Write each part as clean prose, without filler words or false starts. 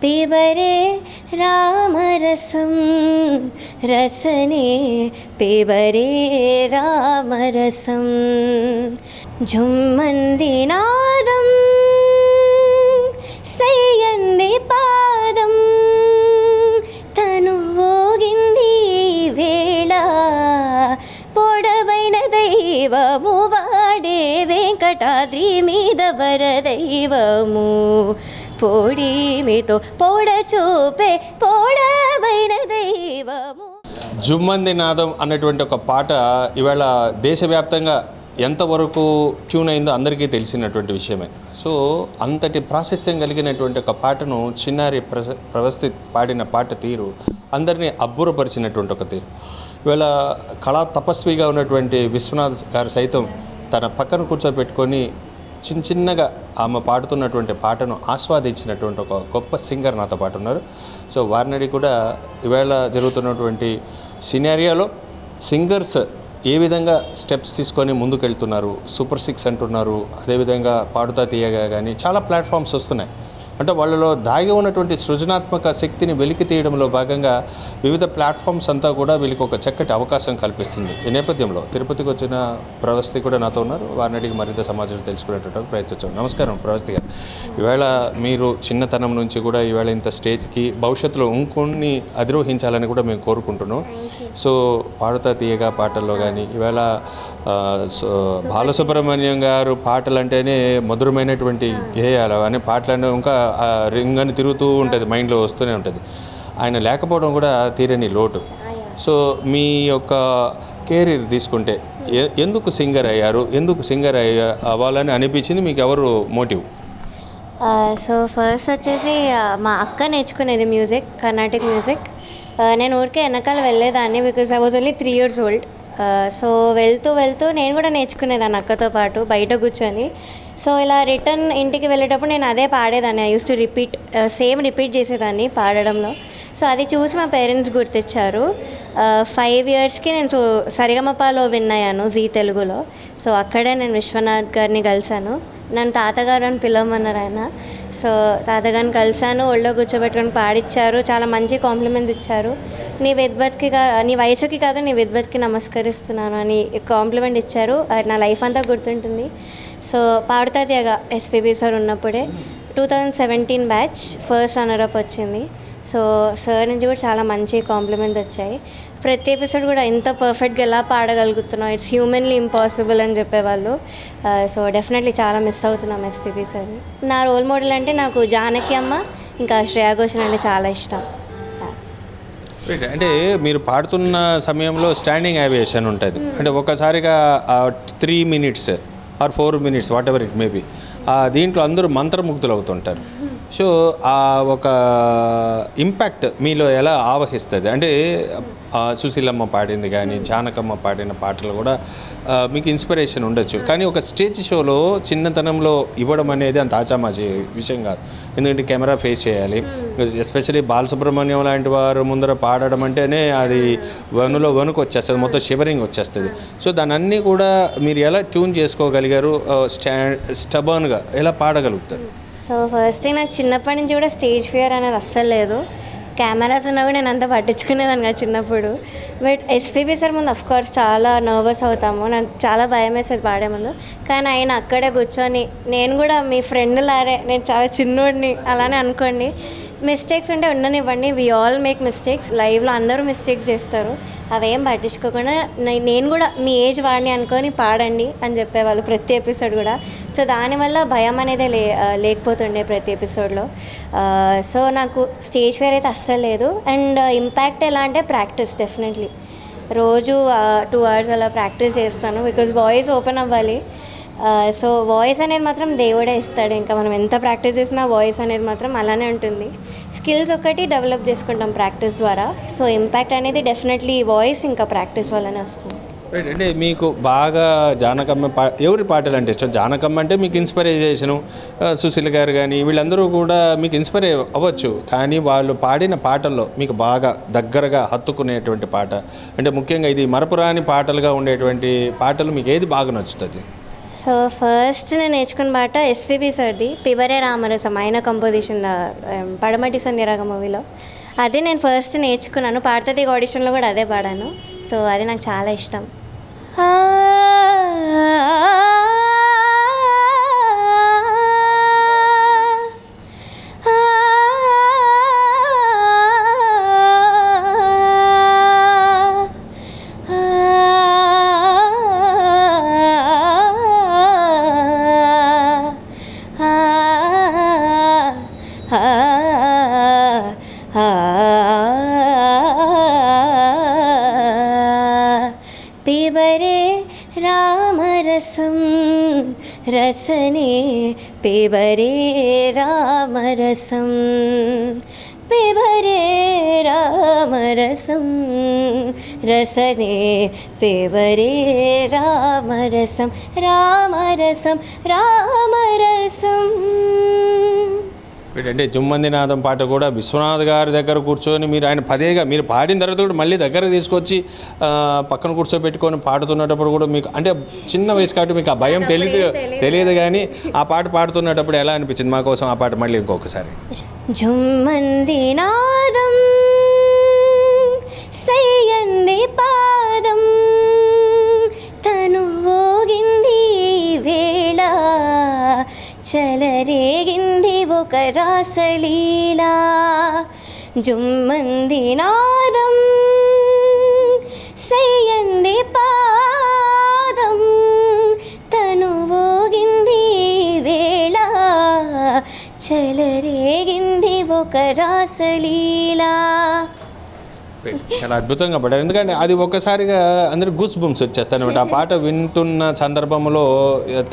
పిబరే రామరసం రసనే పిబరే రామరసం జుమ్మంది నాదం సయ్యంది పాదం తను ఊగింది వేళ పొడవైన దైవము వాడే వెంకటాద్రి మీద వరదైవము పొడిమితో పొడ చూపే పొడవైన దైవము. జుమ్మంది నాదం అన్నటువంటి ఒక పాట ఇవాళ దేశవ్యాప్తంగా ఎంతవరకు ట్యూన్ అయిందో అందరికీ తెలిసినటువంటి విషయమే. సో అంతటి ప్రాశస్త్యం కలిగినటువంటి ఒక పాటను చిన్నారి ప్రవస్థి పాడిన పాట తీరు అందరినీ అబ్బురపరిచినటువంటి ఒక తీరు. ఇవాళ కళా తపస్విగా ఉన్నటువంటి విశ్వనాథ్ గారు సైతం తన పక్కన కూర్చోబెట్టుకొని చిన్నగా ఆమె పాడుతున్నటువంటి పాటను ఆస్వాదించినటువంటి ఒక గొప్ప సింగర్ నాతో పాటు ఉన్నారు. సో వారిని కూడా ఇవాళ జరుగుతున్నటువంటి సినారియోలో సింగర్స్ ఏ విధంగా స్టెప్స్ తీసుకొని ముందుకెళ్తున్నారు, సూపర్ 6 అంటున్నారు, అదేవిధంగా పాడుతా తీయగా కానీ చాలా ప్లాట్ఫామ్స్ వస్తున్నాయి. అంటే వాళ్ళలో దాగి ఉన్నటువంటి సృజనాత్మక శక్తిని వెలికి తీయడంలో భాగంగా వివిధ ప్లాట్ఫామ్స్ అంతా కూడా వీళ్ళకి ఒక చక్కటి అవకాశం కల్పిస్తుంది. ఈ నేపథ్యంలో తిరుపతికి వచ్చిన ప్రవస్థి కూడా నాతో ఉన్నారు. వారిని అడిగి మరింత సమాచారం తెలుసుకునేటట్టు ప్రయత్నించాం. నమస్కారం ప్రవస్థి గారు. ఈవేళ మీరు చిన్నతనం నుంచి కూడా ఈవేళ ఇంత స్టేజ్కి భవిష్యత్తులో ఇంకొన్ని అధిరోహించాలని కూడా మేము కోరుకుంటున్నాం. సో పాడుతా తీయగా పాటల్లో కానీ ఈవేళ బాలసుబ్రహ్మణ్యం గారు పాటలు అంటేనే మధురమైనటువంటి గేయాలు అనే పాటలు ఇంకా రింగ్ అని తిరుగుతూ ఉంటుంది, మైండ్లో వస్తూనే ఉంటుంది. ఆయన లేకపోవడం కూడా తీరని లోటు. సో మీ యొక్క కెరీర్ తీసుకుంటే ఎందుకు సింగర్ అయ్యారు, ఎందుకు సింగర్ అవ్వాలని అనిపించింది, మీకు ఎవరు మోటివ్? సో ఫస్ట్ వచ్చేసి మా అక్క నేర్చుకునేది మ్యూజిక్, కర్ణాటిక్ మ్యూజిక్. నేను ఊరికే వెనకాల వెళ్ళేదాన్ని because I was only 3 years old. So వెళ్తూ నేను కూడా నేర్చుకునేదాన్ని అక్కతో పాటు బయట కూర్చొని. సో ఇలా రిటర్న్ ఇంటికి వెళ్ళేటప్పుడు నేను అదే పాడేదాన్ని. ఐ యూస్ టు రిపీట్ చేసేదాన్ని పాడడంలో. సో అది చూసి మా పేరెంట్స్ గుర్తించారు. 5 yearsకి నేను సరిగమపాలో విన్ అయ్యాను జీ తెలుగులో. సో అక్కడే నేను విశ్వనాథ్ గారిని కలిశాను. నన్ను తాతగారు అని పిలవమన్నారు ఆయన. సో తాతగారిని కలిశాను, ఒళ్ళో కూర్చోబెట్టుకొని పాడిచ్చారు. చాలా మంచి కాంప్లిమెంట్స్ ఇచ్చారు. నీ వయసుకి కాదు నీ విద్వత్కి నమస్కరిస్తున్నాను అని కాంప్లిమెంట్ ఇచ్చారు. అది నా లైఫ్ అంతా గుర్తుంటుంది. సో పాడుతా తీయగా ఎస్పీబీ సార్ ఉన్నప్పుడే 2017 బ్యాచ్ ఫస్ట్ రన్నరప్ వచ్చింది. సో సార్ నుంచి కూడా చాలా మంచి కాంప్లిమెంట్ వచ్చాయి. ప్రతి ఎపిసోడ్ కూడా ఎంత పర్ఫెక్ట్గా ఎలా పాడగలుగుతున్నాం, ఇట్స్ హ్యూమన్లీ ఇంపాసిబుల్ అని చెప్పేవాళ్ళు. సో డెఫినెట్లీ చాలా మిస్ అవుతున్నాం ఎస్పీబీ సార్ని. నా రోల్ మోడల్ అంటే నాకు జానకి అమ్మ ఇంకా శ్రేయా ఘోషల్ అంటే చాలా ఇష్టం. అంటే మీరు పాడుతున్న సమయంలో స్టాండింగ్ యావియేషన్ ఉంటుంది. అంటే ఒకసారిగా 3 minutes or 4 minutes whatever it maybe దీంట్లో అందరూ మంత్రముగ్ధులు అవుతుంటారు. సో ఆ ఒక ఇంపాక్ట్ మీలో ఎలా ఆవహిస్తుంది? అంటే సుశీలమ్మ పాడింది కానీ జానకమ్మ పాడిన పాటలు కూడా మీకు ఇన్స్పిరేషన్ ఉండొచ్చు, కానీ ఒక స్టేజ్ షోలో చిన్నతనంలో ఇవ్వడం అనేది అంత ఆచామాచి విషయం కాదు. ఎందుకంటే కెమెరా ఫేస్ చేయాలి. ఎస్పెషలీ బాలసుబ్రహ్మణ్యం లాంటి వారు ముందర పాడడం అంటేనే అది వణుకు వచ్చేస్తుంది, మొత్తం షివరింగ్ వచ్చేస్తుంది. సో దాన్ని అన్నీ కూడా మీరు ఎలా ట్యూన్ చేసుకోగలిగారు, స్టబర్న్గా ఎలా పాడగలుగుతారు? సో ఫస్ట్ థింగ్, నాకు చిన్నప్పటి నుంచి కూడా స్టేజ్ ఫియర్ అనేది అస్సలు లేదు. కెమెరాస్ ఉన్నా కూడా నేను అంత పట్టించుకునేదాన్ని కదా చిన్నప్పుడు. బట్ ఎస్పీబీ సార్ ముందు అఫ్కోర్స్ చాలా నర్వస్ అవుతాము, నాకు చాలా భయం వేసేది పాడే ముందు. కానీ ఆయన అక్కడే కూర్చొని నేను కూడా మీ ఫ్రెండ్ లారే, నేను చాలా చిన్నోడిని అలానే అనుకోండి, మిస్టేక్స్ ఉంటే ఉండనివ్వండి, వి ఆల్ మేక్ మిస్టేక్స్, లైవ్లో అందరూ మిస్టేక్స్ చేస్తారు, అవేం పట్టించుకోకుండా నేను కూడా మీ ఏజ్ వాడిని అనుకొని పాడండి అని చెప్పేవాళ్ళు ప్రతి ఎపిసోడ్ కూడా. సో దానివల్ల భయం అనేది లేకపోతుండే ప్రతి ఎపిసోడ్లో. సో నాకు స్టేజ్ ఫియర్ అయితే అస్సలు లేదు. అండ్ ఇంపాక్ట్ ఎలా అంటే ప్రాక్టీస్, డెఫినెట్లీ రోజు 2 hours అలా ప్రాక్టీస్ చేస్తాను, బికాజ్ వాయిస్ ఓపెన్ అవ్వాలి. సో వాయిస్ అనేది మాత్రం దేవుడే ఇస్తాడు, ఇంకా మనం ఎంత ప్రాక్టీస్ చేసినా వాయిస్ అనేది మాత్రం అలానే ఉంటుంది. స్కిల్స్ ఒకటి డెవలప్ చేసుకుంటాం ప్రాక్టీస్ ద్వారా. సో ఇంపాక్ట్ అనేది డెఫినెట్లీ వాయిస్ ఇంకా ప్రాక్టీస్ వల్లనే వస్తుంది. అంటే మీకు బాగా జానకమ్మ ఎవరి పాటలు అంటే ఇష్టం? జానకమ్మ అంటే మీకు ఇన్స్పిరేషను, సుశీల గారు కానీ వీళ్ళందరూ కూడా మీకు ఇన్స్పైర్ అవ్వచ్చు, కానీ వాళ్ళు పాడిన పాటల్లో మీకు బాగా దగ్గరగా హత్తుకునేటువంటి పాట అంటే ముఖ్యంగా ఇది మరపురాని పాటలుగా ఉండేటువంటి పాటలు మీకు ఏది బాగా నచ్చుతుంది? సో ఫస్ట్ నేను నేర్చుకున్న పాట ఎస్పీబీ సార్ది పిబరే రామరసం ఆయన కంపోజిషన్ పడమటి సంధ్యరాగ మూవీలో. అది నేను ఫస్ట్ నేర్చుకున్నాను. పాడుతుంది ఆడిషన్లో కూడా అదే పాడాను. సో అది నాకు చాలా ఇష్టం. పిబరే రామరసం రసనే పిబరే రామరసం పిబరే రామరసం రసనే పిబరే రామరసం రామరసం రామరసం. అంటే జుమ్మంది నాదం పాట కూడా విశ్వనాథ్ గారి దగ్గర కూర్చొని మీరు ఆయన పదేగా మీరు పాడిన తర్వాత కూడా మళ్ళీ దగ్గరకు తీసుకొచ్చి పక్కన కూర్చోబెట్టుకొని పాడుతున్నప్పుడు కూడా మీకు అంటే చిన్న వయసు కాబట్టి మీకు ఆ భయం తెలియదు కానీ ఆ పాట పాడుతున్నప్పుడు ఎలా అనిపించింది? మా కోసం ఆ పాట మళ్ళీ ఇంకొకసారి. జుమ్మంది నాదం సయ్యంది పాదం తను ఊగింది వేళ చలరేగింది ఒక రాసలీలా. జుమ్మంది నాదం సయ్యంది పాదం తను ఊగింది వేళ చలరేగింది ఒక రాసలీలా. చాలా అద్భుతంగా పడ్డారు. ఎందుకంటే అది ఒక్కసారిగా అందరూ గూస్ బంప్స్ వచ్చేస్తాయి అనమాట. ఆ పాట వింటున్న సందర్భంలో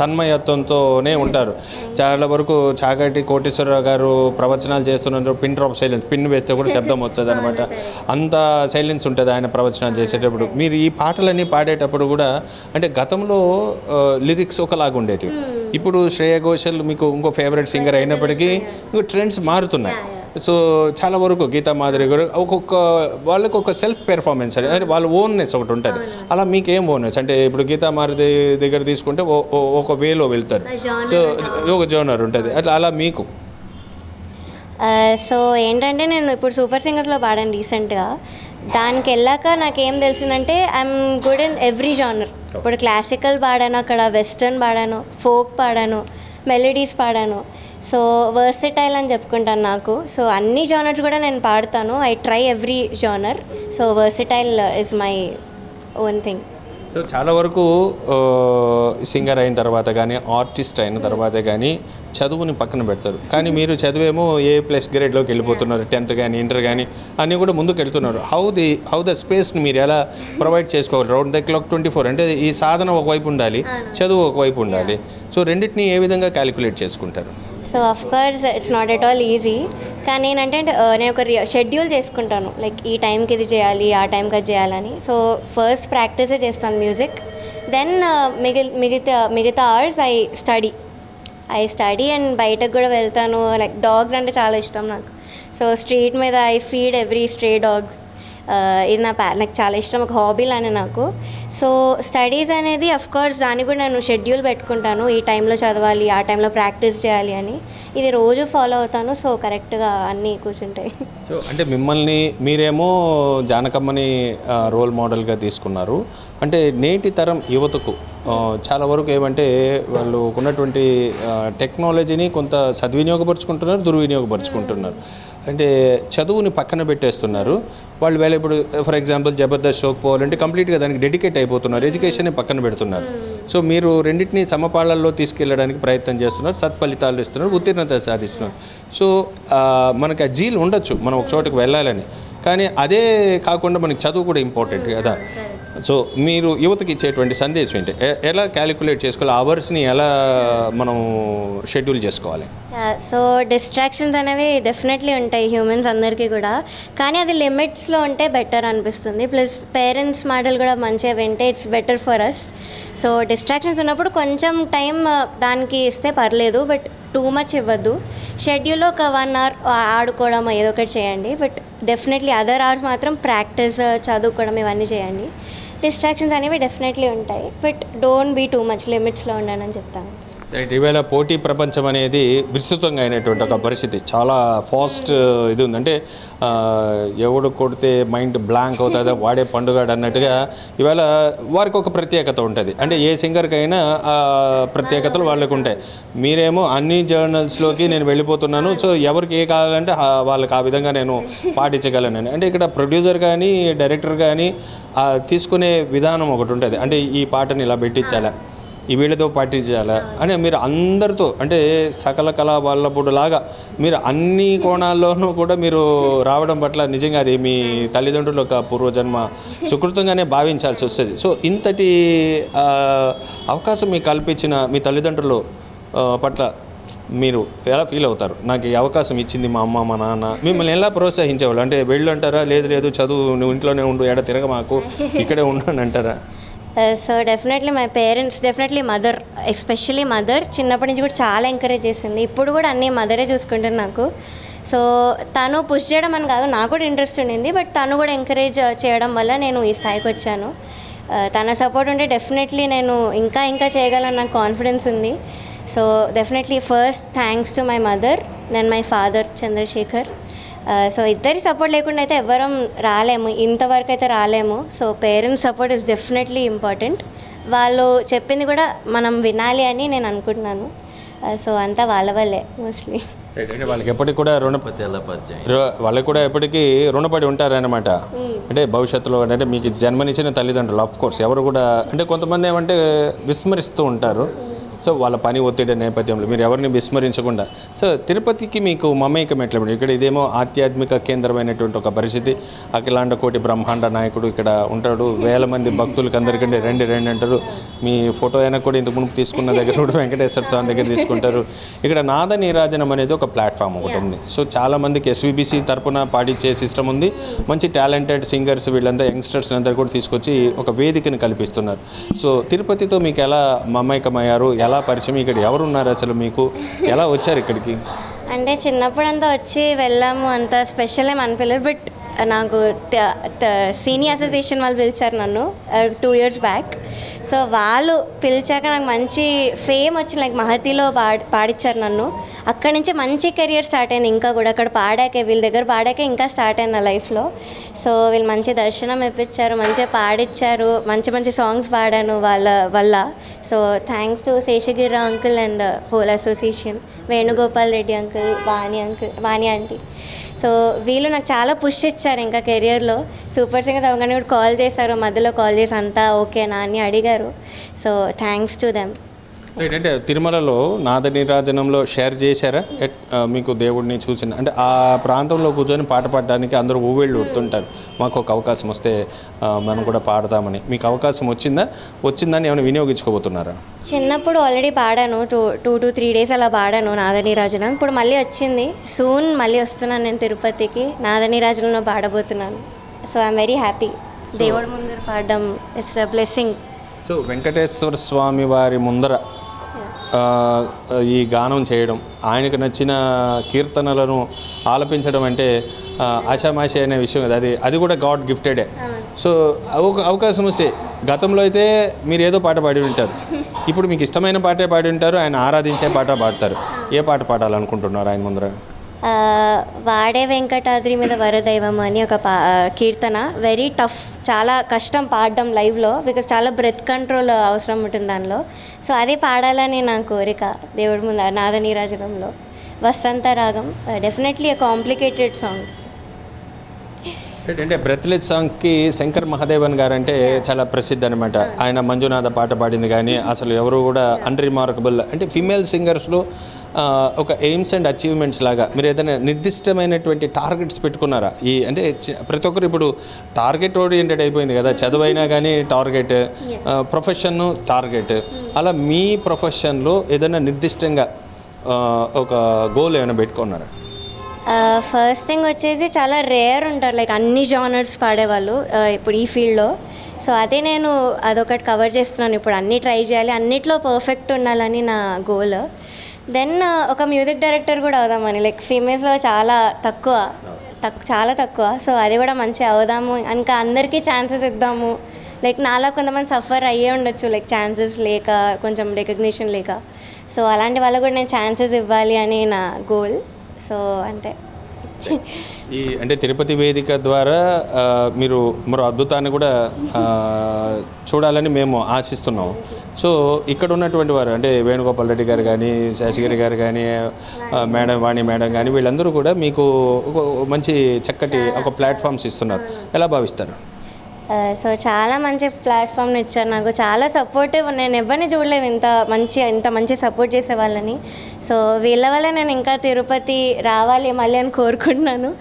తన్మయత్వంతోనే ఉంటారు. చాలా వరకు చాగటి కోటేశ్వరరావు గారు ప్రవచనాలు చేస్తున్నారు. పిన్ డ్రాప్ సైలెన్స్, పిన్ వేస్తే కూడా శబ్దం వస్తుంది అనమాట. అంత సైలెన్స్ ఉంటుంది ఆయన ప్రవచనాలు చేసేటప్పుడు. మీరు ఈ పాటలన్నీ పాడేటప్పుడు కూడా అంటే గతంలో లిరిక్స్ ఒకలాగా ఉండేటివి. ఇప్పుడు శ్రేయ ఘోషల్ మీకు ఇంకో ఫేవరెట్ సింగర్ అయినప్పటికీ ఇంకో ట్రెండ్స్ మారుతున్నాయి. సో చాలా వరకు గీతా మాధురి గారు ఒక్కొక్క వాళ్ళకి ఒక సెల్ఫ్ పెర్ఫార్మెన్స్ అంటే వాళ్ళ ఓన్నెస్ ఒకటి ఉంటుంది. అలా మీకు ఏం ఓన్నెస్ అంటే ఇప్పుడు గీతా మాధురి దగ్గర తీసుకుంటే ఒక వేలో వెళ్తారు. సో ఒక జోనర్ ఉంటుంది అలా మీకు. సో ఏంటంటే నేను ఇప్పుడు సూపర్ సింగర్స్లో పాడాను రీసెంట్గా. దానికి వెళ్ళాక నాకేం తెలిసిందంటే I'm good in every genre. ఇప్పుడు క్లాసికల్ పాడాను, అక్కడ వెస్టర్న్ పాడాను, ఫోక్ పాడాను, మెలోడీస్ పాడాను. సో వర్సటైల్ అని చెప్పుకుంటాను నాకు. సో అన్ని జానర్స్ కూడా నేను పాడతాను. I try every genre. So versatile is my own thing. So చాలా వరకు సింగర్ అయిన తర్వాత కానీ ఆర్టిస్ట్ అయిన తర్వాత కానీ చదువుని పక్కన పెడతారు. కానీ మీరు చదివేమో A+ గ్రేడ్లోకి వెళ్ళిపోతున్నారు. 10th కానీ ఇంటర్ కానీ అన్నీ కూడా ముందుకు వెళ్తున్నారు. హౌ ద స్పేస్ని మీరు ఎలా ప్రొవైడ్ చేసుకోవాలి? రౌండ్ ద క్లాక్ 24 అంటే ఈ సాధన ఒకవైపు ఉండాలి, చదువు ఒకవైపు ఉండాలి. సో రెండింటిని ఏ విధంగా క్యాలిక్యులేట్ చేసుకుంటారు? So of course it's not at all easy. కానీ ఏంటంటే నేను ఒక షెడ్యూల్ చేసుకుంటాను. లైక్ ఈ టైంకి ఇది చేయాలి, ఆ టైంకి అది చేయాలని. సో ఫస్ట్ ప్రాక్టీసే చేస్తాను మ్యూజిక్. దెన్ మిగతా అవర్స్ ఐ స్టడీ అండ్ బయటకు కూడా వెళ్తాను. లైక్ డాగ్స్ అంటే చాలా ఇష్టం నాకు. సో స్ట్రీట్ మీద I feed every stray dog. ఇది నాకు చాలా ఇష్టం, ఒక హాబీ లానే నాకు. సో స్టడీస్ అనేది అఫ్కోర్స్ దాన్ని కూడా నేను షెడ్యూల్ పెట్టుకుంటాను. ఈ టైంలో చదవాలి, ఆ టైంలో ప్రాక్టీస్ చేయాలి అని. ఇది రోజు ఫాలో అవుతాను. సో కరెక్ట్గా అన్నీ కూర్చుంటాయి. సో అంటే మిమ్మల్ని మీరేమో జానకమ్మని రోల్ మోడల్గా తీసుకున్నారు. అంటే నేటి తరం యువతకు చాలా వరకు ఏమంటే వాళ్ళు ఉన్నటువంటి టెక్నాలజీని కొంత సద్వినియోగపరుచుకుంటున్నారు, దుర్వినియోగపరుచుకుంటున్నారు. అంటే చదువుని పక్కన పెట్టేస్తున్నారు వాళ్ళు. వేళ ఇప్పుడు ఫర్ ఎగ్జాంపుల్ జబర్దస్త్ షోకి పోవాలంటే కంప్లీట్గా దానికి డెడికేట్ అయిపోతున్నారు, ఎడ్యుకేషన్ని పక్కన పెడుతున్నారు. సో మీరు రెండింటినీ సమపాళల్లో తీసుకెళ్ళడానికి ప్రయత్నం చేస్తున్నారు, సత్ఫలితాలు ఇస్తున్నారు, ఉత్తీర్ణత సాధిస్తున్నారు. సో మనకి ఆ జీల్ ఉండొచ్చు మనం ఒక చోటుకు వెళ్ళాలని, కానీ అదే కాకుండా మనకి చదువు కూడా ఇంపార్టెంట్ కదా. సో మీరు యువతకి ఇచ్చేటువంటి సందేశం ఏంటి? ఎలా క్యాలిక్యులేట్ చేసుకోవాలి, అవర్స్ని ఎలా మనం షెడ్యూల్ చేసుకోవాలి? సో డిస్ట్రాక్షన్స్ అనేవి డెఫినెట్లీ ఉంటాయి హ్యూమన్స్ అందరికీ కూడా, కానీ అది లిమిట్స్లో ఉంటే బెటర్ అనిపిస్తుంది. ప్లస్ పేరెంట్స్ మాటలు కూడా మంచిగా వింటే it's better for us. So distractions ఉన్నప్పుడు కొంచెం టైం దానికి ఇస్తే పర్లేదు, బట్ టూ మచ్ ఇవ్వద్దు. షెడ్యూల్లో ఒక 1 hour ఆడుకోవడం ఏదో ఒకటి చేయండి, బట్ డెఫినెట్లీ అదర్ అవర్స్ మాత్రం ప్రాక్టీస్, చదువుకోవడం ఇవన్నీ చేయండి. డిస్ట్రాక్షన్స్ అనేవి డెఫినెట్లీ ఉంటాయి, but don't be too much, లిమిట్స్లో ఉండండి అని చెప్తాను. ఈవేళ పోటీ ప్రపంచం అనేది విస్తృతంగా అయినటువంటి ఒక పరిస్థితి, చాలా ఫాస్ట్ ఇది ఉంది. అంటే ఎవడు కొడితే మైండ్ బ్లాంక్ అవుతుందో వాడే పండుగాడు అన్నట్టుగా ఇవాళ వారికి ఒక ప్రత్యేకత ఉంటుంది. అంటే ఏ సింగర్కైనా ప్రత్యేకతలు వాళ్ళకు ఉంటాయి. మీరేమో అన్ని జర్నల్స్లోకి నేను వెళ్ళిపోతున్నాను, సో ఎవరికి ఏ కావాలంటే వాళ్ళకి ఆ విధంగా నేను పాటించగలను. అంటే ఇక్కడ ప్రొడ్యూసర్ కానీ డైరెక్టర్ కానీ తీసుకునే విధానం ఒకటి ఉంటుంది. అంటే ఈ పాటని ఇలా పెట్టించాలా, ఈ వీళ్ళతో పాటించాలా అని మీరు అందరితో, అంటే సకల కళా వల్లభుడులాగా మీరు అన్ని కోణాల్లోనూ కూడా మీరు రావడం పట్ల నిజంగా అది మీ తల్లిదండ్రులు ఒక పూర్వజన్మ సుకృతంగానే భావించాల్సి వస్తుంది. సో ఇంతటి అవకాశం మీకు కల్పించిన మీ తల్లిదండ్రులు పట్ల మీరు ఎలా ఫీల్ అవుతారు? నాకు ఈ అవకాశం ఇచ్చింది మా అమ్మ మా నాన్న, మిమ్మల్ని ఎలా ప్రోత్సహించేవాళ్ళు? అంటే వెళ్ళు అంటారా, లేదు చదువు నువ్వు ఇంట్లోనే ఉండు, ఎడ తిరగ మాకు ఇక్కడే ఉండని అంటారా? So definitely my parents, definitely mother, especially mother చిన్నప్పటి నుంచి కూడా చాలా ఎంకరేజ్ చేసింది. ఇప్పుడు కూడా అన్నీ మదరే చూసుకుంటుంది నాకు. సో తను పుష్ చేయడం అని కాదు, నాకు కూడా ఇంట్రెస్ట్ ఉండింది, బట్ తను కూడా ఎంకరేజ్ చేయడం వల్ల నేను ఈ స్థాయికి వచ్చాను. తన సపోర్ట్ ఉంటే డెఫినెట్లీ నేను ఇంకా చేయగలను, నాకు కాన్ఫిడెన్స్ ఉంది. So definitely first thanks to my mother, then my father Chandrasekhar. So ఇద్దరి సపోర్ట్ లేకుండా అయితే ఎవ్వరం రాలేము, ఇంతవరకు అయితే రాలేము. So parents support is definitely important. వాళ్ళు చెప్పింది కూడా మనం వినాలి అని నేను అనుకుంటున్నాను. సో అంతా వాళ్ళ వల్లే మోస్ట్లీ. వాళ్ళకి ఎప్పటికి కూడా వాళ్ళకి కూడా ఎప్పటికీ రుణపడి ఉంటారనమాట. అంటే భవిష్యత్తులో అంటే మీకు జన్మనిచ్చిన తల్లిదండ్రులు ఆఫ్ కోర్స్ ఎవరు కూడా, అంటే కొంతమంది ఏమంటే విస్మరిస్తూ ఉంటారు. సో వాళ్ళ పని ఒత్తిడి నేపథ్యంలో మీరు ఎవరిని విస్మరించకుండా. సో తిరుపతికి మీకు మమేకం ఎట్లా? ఇక్కడ ఇదేమో ఆధ్యాత్మిక కేంద్రమైనటువంటి ఒక పరిస్థితి, అఖిలాండ కోటి బ్రహ్మాండ నాయకుడు ఇక్కడ ఉంటాడు, వేల మంది భక్తులకి అందరికంటే రెండు అంటారు. మీ ఫోటో అయినా కూడా ఇంతకు ముందు తీసుకున్న దగ్గర కూడా వెంకటేశ్వర స్వామి దగ్గర తీసుకుంటారు. ఇక్కడ నాద నీరాజనం అనేది ఒక ప్లాట్ఫామ్ ఒకటి ఉంది. సో చాలామందికి ఎస్విబిసి తరపున పాటించే సిస్టమ్ ఉంది. మంచి టాలెంటెడ్ సింగర్స్ వీళ్ళంతా యంగ్స్టర్స్ అందరూ కూడా తీసుకొచ్చి ఒక వేదికను కల్పిస్తున్నారు. సో తిరుపతితో మీకు ఎలా మమేకమయ్యారు, ఎలా పరిచయం, ఇక్కడ ఎవరు ఉన్నారు అసలు, మీకు ఎలా వచ్చారు ఇక్కడికి? అంటే చిన్నప్పుడంతా వచ్చి వెళ్ళాము, అంత స్పెషల్ ఏం అనిపించలేదు. బట్ నాకు సీనియర్ అసోసియేషన్ వాళ్ళు పిలిచారు నన్ను 2 years బ్యాక్. సో వాళ్ళు పిలిచాక నాకు మంచి ఫేమ్ వచ్చింది, లైక్ మహతిలో పాడించారు నన్ను. అక్కడి నుంచి మంచి కెరియర్ స్టార్ట్ అయింది. ఇంకా కూడా అక్కడ పాడాకే, వీళ్ళ దగ్గర పాడాకే ఇంకా స్టార్ట్ అయింది నా లైఫ్లో. సో వీళ్ళు మంచి దర్శనం ఇప్పించారు, మంచిగా పాడించారు, మంచి సాంగ్స్ పాడాను వాళ్ళ వల్ల. So thanks to Seshagiri uncle and whole association, Venugopal Reddy uncle, Vani aunty. So వీళ్ళు నాకు చాలా పుష్ ఇచ్చారు ఇంకా కెరియర్లో. సూపర్ సింగర్ అవ్వగానే కూడా కాల్ చేశారు, మధ్యలో కాల్ చేసి అంతా ఓకేనా అని అడిగారు. So thanks to them. ఏంటంటే తిరుమలలో నాద నీరాజనంలో షేర్ చేశారా మీకు దేవుడిని చూసిన? అంటే ఆ ప్రాంతంలో కూర్చొని పాట పాడడానికి అందరూ ఊవేళ్ళు ఉడుతుంటారు, మాకు ఒక అవకాశం వస్తే మనం కూడా పాడదామని. మీకు అవకాశం వచ్చిందని ఏమైనా వినియోగించుకోబోతున్నారా? చిన్నప్పుడు ఆల్రెడీ పాడాను, 2 to 3 days అలా పాడాను నాద నీరాజనం. ఇప్పుడు మళ్ళీ వచ్చింది, సూన్ మళ్ళీ వస్తున్నాను నేను తిరుపతికి, నాద నీరాజనంలో పాడబోతున్నాను. So I'm very happy. దేవుడి ముందర పాడడం it's a blessing. So Venkateswara Swamy వారి ముందర ఈ గానం చేయడం, ఆయనకు నచ్చిన కీర్తనలను ఆలపించడం అంటే ఆషామాషి అనే విషయం కదా, అది కూడా గాడ్ గిఫ్టెడే. సో ఒక అవకాశం వస్తే, గతంలో అయితే మీరు ఏదో పాట పాడి ఉంటారు, ఇప్పుడు మీకు ఇష్టమైన పాటే పాడి ఉంటారు, ఆయన ఆరాధించే పాట పాడతారు. ఏ పాట పాడాలనుకుంటున్నారు ఆయన ముందర? వాడే వెంకటాద్రి మీద వరదైవం అని ఒక కీర్తన. వెరీ టఫ్, చాలా కష్టం పాడడం లైవ్లో, బికాజ్ చాలా బ్రెత్ కంట్రోల్ అవసరం ఉంటుంది దానిలో. సో అది పాడాలని నా కోరిక దేవుడి ముందు నాద నీరాజనంలో. వసంత రాగం డెఫినెట్లీ ఏ కాంప్లికేటెడ్ సాంగ్. అంటే బ్రెత్లెస్ సాంగ్కి శంకర్ మహాదేవన్ గారు అంటే చాలా ప్రసిద్ధి అనమాట. ఆయన మంజునాథ పాట పాడింది కానీ అసలు ఎవరు కూడా అన్రిమార్కబుల్. అంటే ఫీమేల్ సింగర్స్లో ఒక ఎయిమ్స్ అండ్ అచీవ్మెంట్స్ లాగా మీరు ఏదైనా నిర్దిష్టమైనటువంటి టార్గెట్స్ పెట్టుకున్నారా? అంటే ప్రతి ఒక్కరు ఇప్పుడు టార్గెట్ ఓరియంటెడ్ అయిపోయింది కదా, చదువైనా కానీ టార్గెట్, ప్రొఫెషన్ టార్గెట్. అలా మీ ప్రొఫెషన్లో ఏదైనా నిర్దిష్టంగా ఒక గోల్ ఏమైనా పెట్టుకున్నారా? ఫస్ట్ థింగ్ వచ్చేసి చాలా రేర్ ఉంటారు, లైక్ అన్ని జానర్స్ పాడేవాళ్ళు ఇప్పుడు ఈ ఫీల్డ్లో. సో అదే నేను అదొకటి కవర్ చేస్తున్నాను ఇప్పుడు, అన్నీ ట్రై చేయాలి, అన్నిట్లో పర్ఫెక్ట్ ఉండాలని నా గోల్. దెన్ ఒక మ్యూజిక్ డైరెక్టర్ కూడా అవుదామని, లైక్ ఫీమేల్స్లో చాలా తక్కువ. సో అది కూడా మంచిగా అవుదాము, ఇంకా అందరికీ ఛాన్సెస్ ఇద్దాము, లైక్ నాలా కొంతమంది సఫర్ అయ్యే ఉండొచ్చు, లైక్ ఛాన్సెస్ లేక, కొంచెం రికగ్నిషన్ లేక. సో అలాంటి వాళ్ళకు కూడా నేను ఛాన్సెస్ ఇవ్వాలి అని నా గోల్. సో అంతే. అంటే తిరుపతి వేదిక ద్వారా మీరు మరో అద్భుతాన్ని కూడా చూడాలని మేము ఆశిస్తున్నాం. సో ఇక్కడ ఉన్నటువంటి వారు అంటే వేణుగోపాల్ రెడ్డి గారు కానీ, శేషగిరి గారు కానీ, మేడం వాణి మేడం కానీ, వీళ్ళందరూ కూడా మీకు ఒక మంచి చక్కటి ఒక ప్లాట్ఫామ్స్ ఇస్తున్నారు. ఎలా భావిస్తారు? సో చాలా మంచి ప్లాట్ఫామ్ని ఇచ్చారు నాకు, చాలా సపోర్టివ్. నేను ఎవరిని చూడలేదు ఇంత మంచి సపోర్ట్ చేసే వాళ్ళని. సో వీళ్ళ వల్ల నేను ఇంకా తిరుపతి రావాలి మళ్ళీ అని కోరుకుంటున్నాను.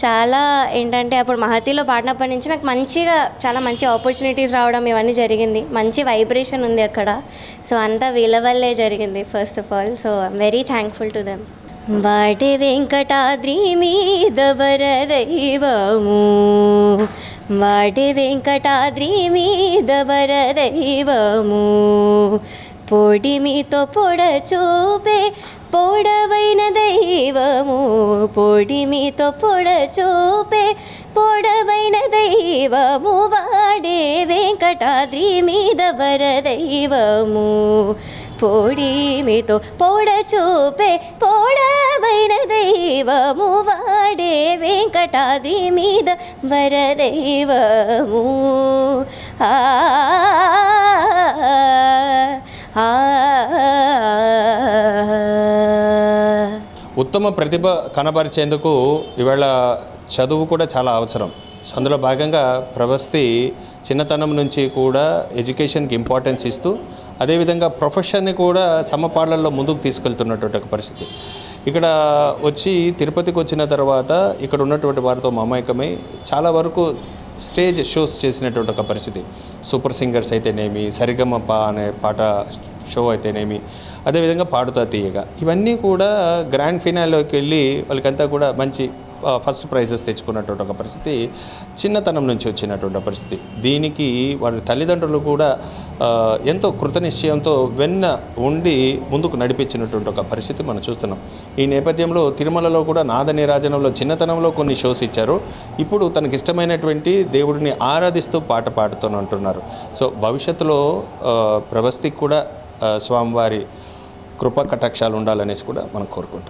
చాలా ఏంటంటే అప్పుడు మహతిలో పాడినప్పటి నుంచి నాకు చాలా మంచి ఆపర్చునిటీస్ రావడం ఇవన్నీ జరిగింది. మంచి వైబ్రేషన్ ఉంది అక్కడ. సో అంతా వీళ్ళ వల్లే జరిగింది first of all. So I'm very thankful to them. వాడే వెంకటాద్రి మీద వరదైవము, వాడే వెంకటాద్రి మీద వరదైవము, పొడిమితో పొడచూపే పొడవైన దైవము, పొడిమితో పొడచూపే పొడవైన దైవము, వాడే వెంకటాద్రి మీద వరదైవము, పొడిమితో పొడచూపే పొడవైన దైవము, వాడే వెంకటాద్రి మీద వరదైవము. ఉత్తమ ప్రతిభ కనబరిచేందుకు ఇవాళ చదువు కూడా చాలా అవసరం. అందులో భాగంగా ప్రభస్తి చిన్నతనం నుంచి కూడా ఎడ్యుకేషన్కి ఇంపార్టెన్స్ ఇస్తూ అదేవిధంగా ప్రొఫెషన్ని కూడా సమపాళ్లలో ముందుకు తీసుకెళ్తున్నటువంటి ఒక పరిస్థితి. ఇక్కడ వచ్చి తిరుపతికి వచ్చిన తర్వాత ఇక్కడ ఉన్నటువంటి వారితో మమేకమై చాలా వరకు స్టేజ్ షోస్ చేసినటువంటి ఒక పరిస్థితి. సూపర్ సింగర్స్ అయితేనేమి, సరిగమప అనే పాట షో అయితేనేమి, అదేవిధంగా పాడుతా తీయగా, ఇవన్నీ కూడా గ్రాండ్ ఫినాల్లోకి వెళ్ళి వాళ్ళకంతా కూడా మంచి ఫస్ట్ ప్రైజెస్ తెచ్చుకున్నటువంటి ఒక పరిస్థితి చిన్నతనం నుంచి వచ్చినటువంటి పరిస్థితి. దీనికి వారి తల్లిదండ్రులు కూడా ఎంతో కృతనిశ్చయంతో వెన్న ఉండి ముందుకు నడిపించినటువంటి ఒక పరిస్థితి మనం చూస్తున్నాం. ఈ నేపథ్యంలో తిరుమలలో కూడా నాద నీరాజనంలో చిన్నతనంలో కొన్ని షోస్ ఇచ్చారు. ఇప్పుడు తనకి ఇష్టమైనటువంటి దేవుడిని ఆరాధిస్తూ పాట పాడుతూనంటున్నారు. సో భవిష్యత్తులో ప్రభస్తికి కూడా స్వామివారి కృపా కటాక్షాలు ఉండాలనేసి కూడా మనం కోరుకుంటాం.